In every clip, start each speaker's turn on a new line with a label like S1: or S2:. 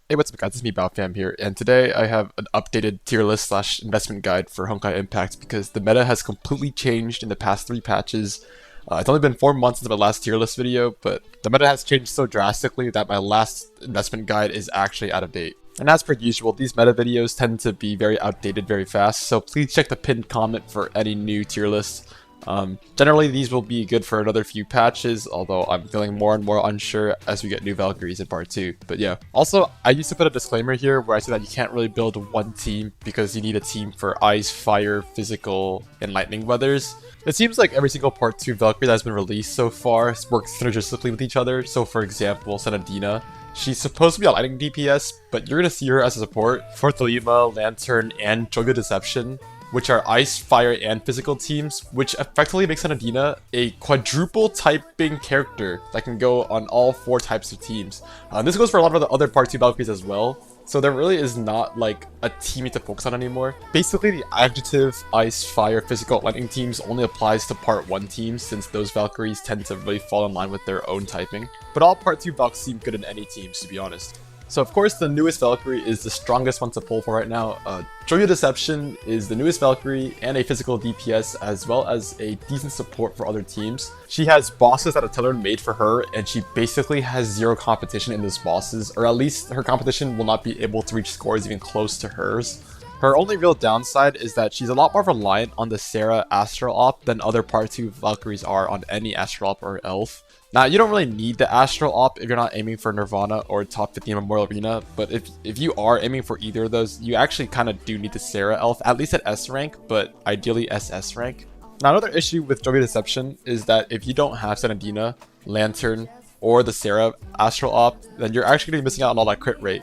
S1: Hey, what's up guys, it's me BaoFam here, and today I have an updated tier list slash investment guide for Honkai Impact because the meta has completely changed in the past 3 patches. It's only been 4 months since my last tier list video, but the meta has changed so drastically that my last investment guide is actually out of date. And as per usual, these meta videos tend to be very outdated very fast, so please check the pinned comment for any new tier lists. Generally, these will be good for another few patches, although I'm feeling more and more unsure as we get new Valkyries in part 2. But yeah. Also, I used to put a disclaimer here where I said that you can't really build one team because you need a team for ice, fire, physical, and lightning weathers. It seems like every single part 2 Valkyrie that has been released so far works synergistically with each other. So for example, Senadina, she's supposed to be a lightning DPS, but you're going to see her as a support for Thelema, Lantern, and Jovial Deception, which are ice, fire, and physical teams, which effectively makes Senadina a quadruple typing character that can go on all 4 types of teams. This goes for a lot of the other part 2 Valkyries as well, so there really is not like a team you have to focus on anymore. Basically, the adjective ice, fire, physical, lightning teams only applies to part 1 teams since those Valkyries tend to really fall in line with their own typing. But all part 2 Valks seem good in any teams, to be honest. So of course the newest Valkyrie is the strongest one to pull for right now. Jovial Deception is the newest Valkyrie and a physical DPS as well as a decent support for other teams. She has bosses that are tailored made for her and she basically has 0 competition in those bosses, or at least her competition will not be able to reach scores even close to hers. Her only real downside is that she's a lot more reliant on the Sarah Astral Op than other part 2 Valkyries are on any Astral Op or Elf. Now, you don't really need the Astral Op if you're not aiming for Nirvana or top 50 in Memorial Arena, but if you are aiming for either of those, you actually kind of do need the Sarah Elf, at least at S rank, but ideally SS rank. Now, another issue with Jovial Deception is that if you don't have Senadina, Lantern, or the Sarah Astral Op, then you're actually going to be missing out on all that crit rate.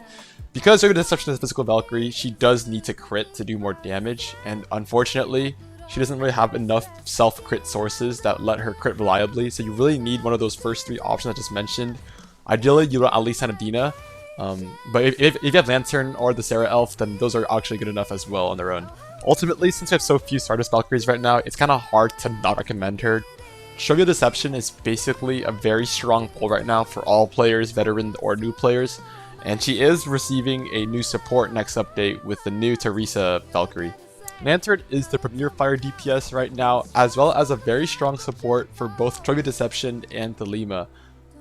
S1: Because Jovial Deception is a physical Valkyrie, she does need to crit to do more damage, and unfortunately, she doesn't really have enough self-crit sources that let her crit reliably, so you really need one of those first 3 options I just mentioned. Ideally, you want at least Senadina, but if you have Lantern or the Sarah Elf, then those are actually good enough as well on their own. Ultimately, since we have so few Stardust Valkyries right now, it's kind of hard to not recommend her. Jovial Deception is basically a very strong pull right now for all players, veteran or new players, and she is receiving a new support next update with the new Teresa Valkyrie. Lantern is the premier fire DPS right now, as well as a very strong support for both Jovial Deception and Thelema.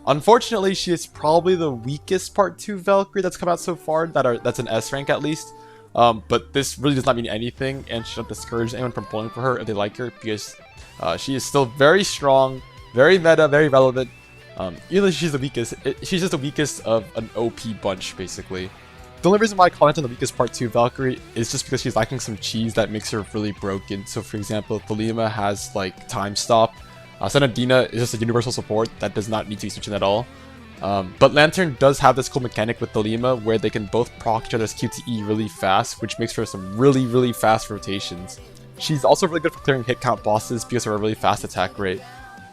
S1: Unfortunately, she is probably the weakest part 2 Valkyrie that's come out so far, that's an S rank at least. But this really does not mean anything, and should not discourage anyone from pulling for her if they like her, because she is still very strong, very meta, very relevant. Even though she's the weakest, she's just the weakest of an OP bunch, basically. The only reason why I call Lantern the weakest part 2 Valkyrie is just because she's lacking some cheese that makes her really broken. So for example, Thelema has like time stop. Senadina is just a universal support that does not need to be switching at all. But Lantern does have this cool mechanic with Thelema where they can both proc each other's QTE really fast, which makes for some really fast rotations. She's also really good for clearing hit count bosses because of her really fast attack rate.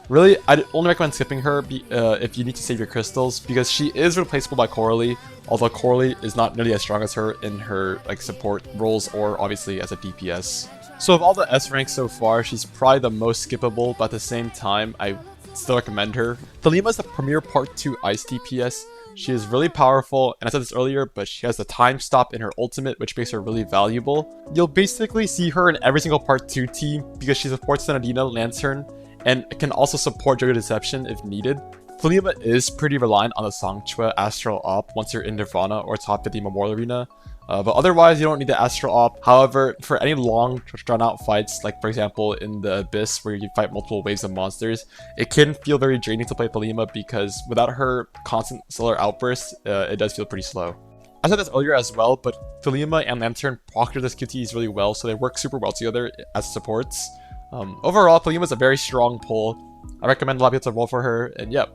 S1: Really, I'd only recommend skipping her if you need to save your crystals, because she is replaceable by Coralie, although Coralie is not nearly as strong as her in her like support roles or obviously as a DPS. So of all the S ranks so far, she's probably the most skippable, but at the same time, I still recommend her. Thelema is the premier part 2 ice DPS. She is really powerful, and I said this earlier, but she has the time stop in her ultimate, which makes her really valuable. You'll basically see her in every single part 2 team because she supports Senadina, Lantern, and can also support Jovial Deception if needed. Thelema is pretty reliant on the Songque Astral Op once you're in Nirvana or top 50 Memorial Arena, but otherwise you don't need the Astral Op. However, for any long drawn out fights, like for example in the Abyss where you fight multiple waves of monsters, it can feel very draining to play Thelema because without her constant solar outbursts, it does feel pretty slow. I said this earlier as well, but Thelema and Lantern proc this QTEs really well, so they work super well together as supports. Overall, Thelema is a very strong pull. I recommend a lot of people to roll for her, and yep.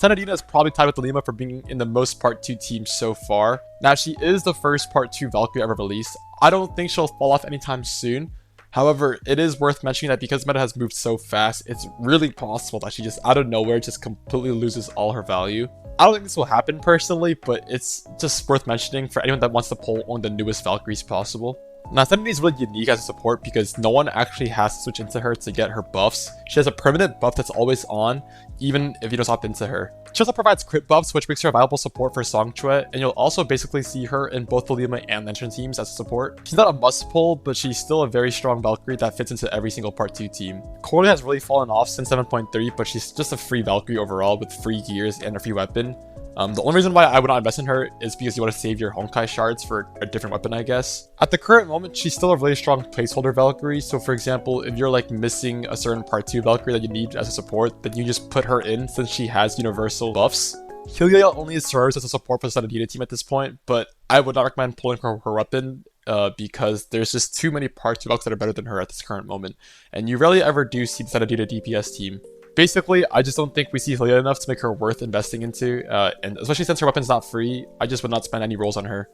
S1: Senadina is probably tied with Thelema for being in the most part 2 teams so far. Now, she is the first part 2 Valkyrie ever released. I don't think she'll fall off anytime soon. However, it is worth mentioning that because meta has moved so fast, it's really possible that she just out of nowhere just completely loses all her value. I don't think this will happen personally, but it's just worth mentioning for anyone that wants to pull one of the newest Valkyries possible. Now, Senadina is really unique as a support because no one actually has to switch into her to get her buffs. She has a permanent buff that's always on, even if you don't swap into her. She also provides crit buffs, which makes her a viable support for Songque, and you'll also basically see her in both Thelema and Lantern teams as a support. She's not a must pull, but she's still a very strong Valkyrie that fits into every single Part 2 team. Coralie has really fallen off since 7.3, but she's just a free Valkyrie overall with free gears and a free weapon. The only reason why I would not invest in her is because you want to save your Honkai shards for a different weapon, I guess. At the current moment, she's still a really strong placeholder Valkyrie, so for example, if you're like missing a certain Part 2 Valkyrie that you need as a support, then you just put her in since she has universal buffs. Helia only serves as a support for the Senadina team at this point, but I would not recommend pulling her weapon because there's just too many Part 2 Valkyries that are better than her at this current moment, and you rarely ever do see the Senadina DPS team. Basically, I just don't think we see Helia enough to make her worth investing into, and especially since her weapon's not free, I just would not spend any rolls on her.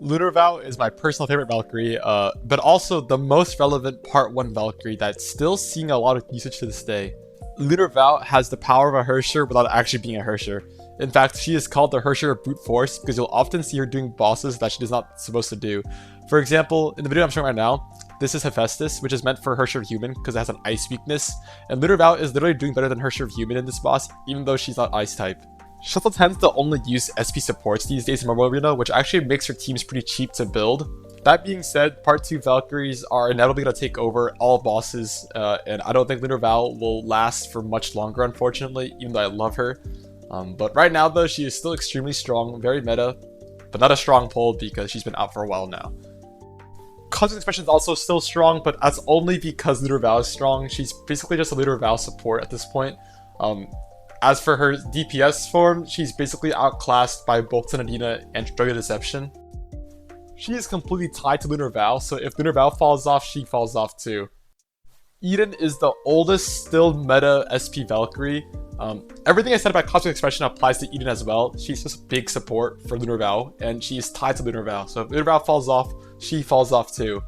S1: Lunar Vow is my personal favorite Valkyrie, but also the most relevant Part 1 Valkyrie that's still seeing a lot of usage to this day. Lunar Vow has the power of a Herrscher without actually being a Herrscher. In fact, she is called the Herrscher of Brute Force because you'll often see her doing bosses that she is not supposed to do. For example, in the video I'm showing right now, this is Hephaestus, which is meant for Herrscher of Human because it has an ice weakness, and Lunar Vow is literally doing better than Herrscher of Human in this boss, even though she's not ice type. She also tends to only use SP supports these days in Mobile Arena, which actually makes her teams pretty cheap to build. That being said, Part 2 Valkyries are inevitably going to take over all bosses, and I don't think Lunar Vow will last for much longer, unfortunately, even though I love her. But right now, though, she is still extremely strong, very meta, but not a strong pull because she's been out for a while now. Cosmic Expression is also still strong, but that's only because Lunar Vow is strong. She's basically just a Lunar Vow support at this point. As for her DPS form, she's basically outclassed by both Senadina and Jovial Deception. She is completely tied to Lunar Vow, so if Lunar Vow falls off, she falls off too. Eden is the oldest still meta SP Valkyrie. Everything I said about Cosmic Expression applies to Eden as well. She's just a big support for Lunar Vow, and she is tied to Lunar Vow, so if Lunar Vow falls off, she falls off too.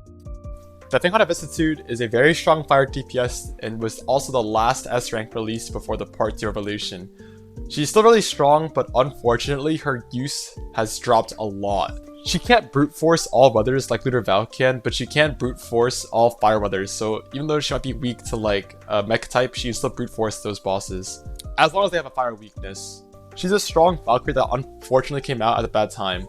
S1: The fenghuang visscitude is a very strong fire DPS and was also the last S rank released before the Part 2 evolution. She's still really strong, but unfortunately her use has dropped a lot. She can't brute force all weathers like Lunar Vow can, but she can brute force all fire weathers, so even though she might be weak to like mech type, she can still brute force those bosses, as long as they have a fire weakness. She's a strong Valkyrie that unfortunately came out at a bad time.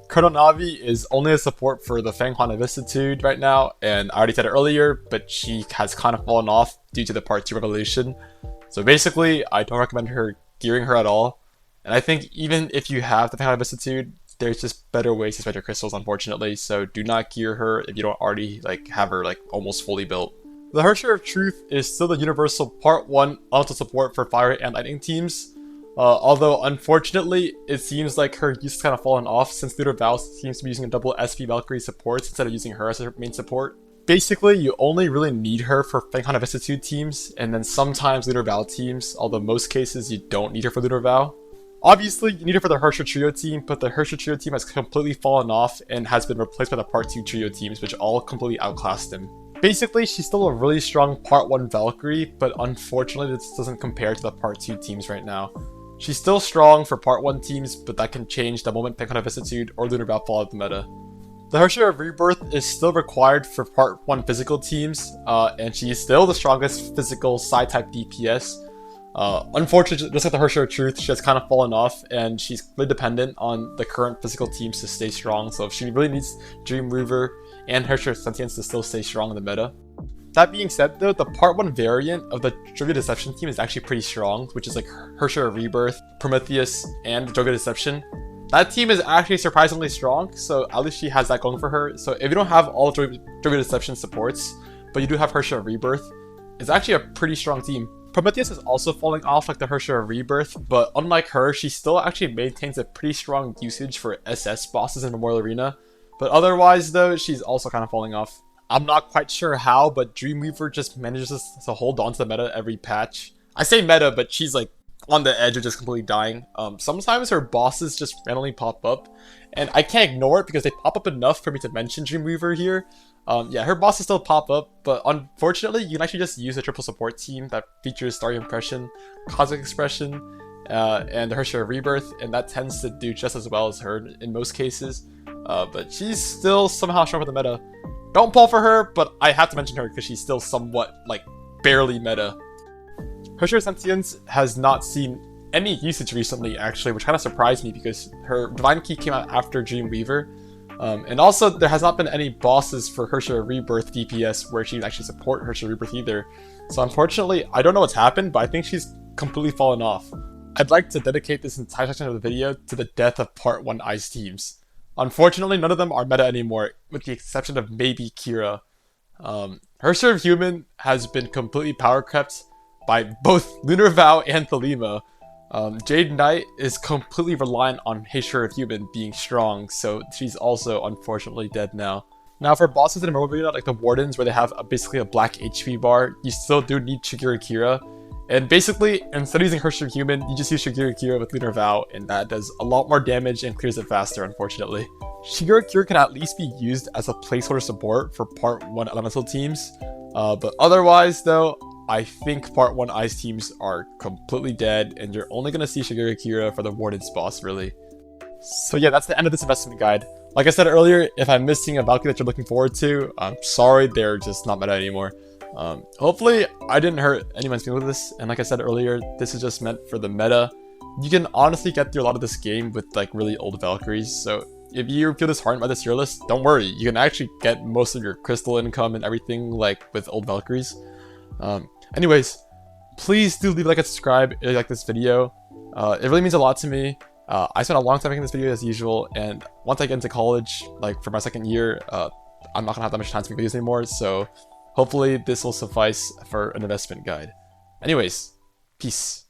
S1: Chrono Navi is only a support for the fenghuang visscitude right now, and I already said it earlier, but she has kind of fallen off due to the Part 2 revolution. So basically, I don't recommend gearing her at all. And I think even if you have the fenghuang visscitude, there's just better ways to spend your crystals, unfortunately. So do not gear her if you don't already have her almost fully built. The Herrscher of Truth is still the universal Part 1 auto support for fire and lightning teams. Although, unfortunately, it seems like her use has kind of fallen off since Lunar Vow seems to be using a double SP Valkyrie support instead of using her as her main support. Basically, you only really need her for fenghuang visscitude teams, and then sometimes Lunar Vow teams, although most cases you don't need her for Lunar Vow. Obviously, you need her for the Herrscher Trio team, but the Herrscher Trio team has completely fallen off and has been replaced by the Part 2 Trio teams, which all completely outclassed him. Basically, she's still a really strong Part 1 Valkyrie, but unfortunately this doesn't compare to the Part 2 teams right now. She's still strong for Part 1 teams, but that can change the moment fenghuang visscitude or Lunar Vow fall out of the meta. The Herrscher of Rebirth is still required for Part 1 physical teams, and she is still the strongest physical side-type DPS. Unfortunately, just like the Herrscher of Truth, she has kind of fallen off, and she's really dependent on the current physical teams to stay strong, so she really needs dreamweaver and Herrscher of Sentience to still stay strong in the meta. That being said, though, the Part 1 variant of the Jovial Deception team is actually pretty strong, which is like Herrscher of Rebirth, Prometheus, and Jovial Deception. That team is actually surprisingly strong, so at least she has that going for her. So if you don't have all Jovial Deception supports, but you do have Herrscher of Rebirth, it's actually a pretty strong team. Prometheus is also falling off like the Herrscher of Rebirth, but unlike her, she still actually maintains a pretty strong usage for SS bosses in Memorial Arena. But otherwise, though, she's also kind of falling off. I'm not quite sure how, but Dreamweaver just manages to hold on to the meta every patch. I say meta, but she's on the edge of just completely dying. Sometimes her bosses just randomly pop up, and I can't ignore it because they pop up enough for me to mention Dreamweaver here. Yeah, her bosses still pop up, but unfortunately, you can actually just use a triple support team that features Starry Impression, Cosmic Expression, and the Herrscher of Rebirth, and that tends to do just as well as her in most cases. but she's still somehow showing up with the meta. Don't pull for her, but I have to mention her because she's still somewhat, like, barely meta. Herrscher of Sentience has not seen any usage recently, actually, which kind of surprised me because her Divine Key came out after Dreamweaver. And also, there has not been any bosses for Herrscher of Rebirth DPS where she can actually support Herrscher of Rebirth either. So unfortunately, I don't know what's happened, but I think she's completely fallen off. I'd like to dedicate this entire section of the video to the death of Part 1 Ice teams. Unfortunately, none of them are meta anymore, with the exception of maybe Kira. Herrscher of Human has been completely power crept by both Lunar Vow and Thelema. Jade Knight is completely reliant on Herrscher of Human being strong, so she's also unfortunately dead now. Now for bosses in Immortal Arena, like the Wardens, where they have basically a black HP bar, you still do need Shigure Kira. And basically, instead of using Herrscher of Human, you just use Shigure Kira with Lunar Vow, and that does a lot more damage and clears it faster, unfortunately. Shigure Kira can at least be used as a placeholder support for Part 1 Elemental teams, but otherwise though, I think Part 1 Ice teams are completely dead, and you're only going to see Shigure Kira for the Warden's boss, really. So yeah, that's the end of this investment guide. Like I said earlier, if I'm missing a Valkyrie that you're looking forward to, I'm sorry, they're just not meta anymore. Hopefully, I didn't hurt anyone's feelings with this, and like I said earlier, this is just meant for the meta. You can honestly get through a lot of this game with like really old Valkyries, so if you feel disheartened by this tier list, don't worry, you can actually get most of your crystal income and everything like with old Valkyries. Anyways, please do leave a like and subscribe if you like this video. It really means a lot to me. I spent a long time making this video as usual, and once I get into college, like for my second year, I'm not gonna have that much time to make videos anymore, so hopefully this will suffice for an investment guide. Anyways, peace.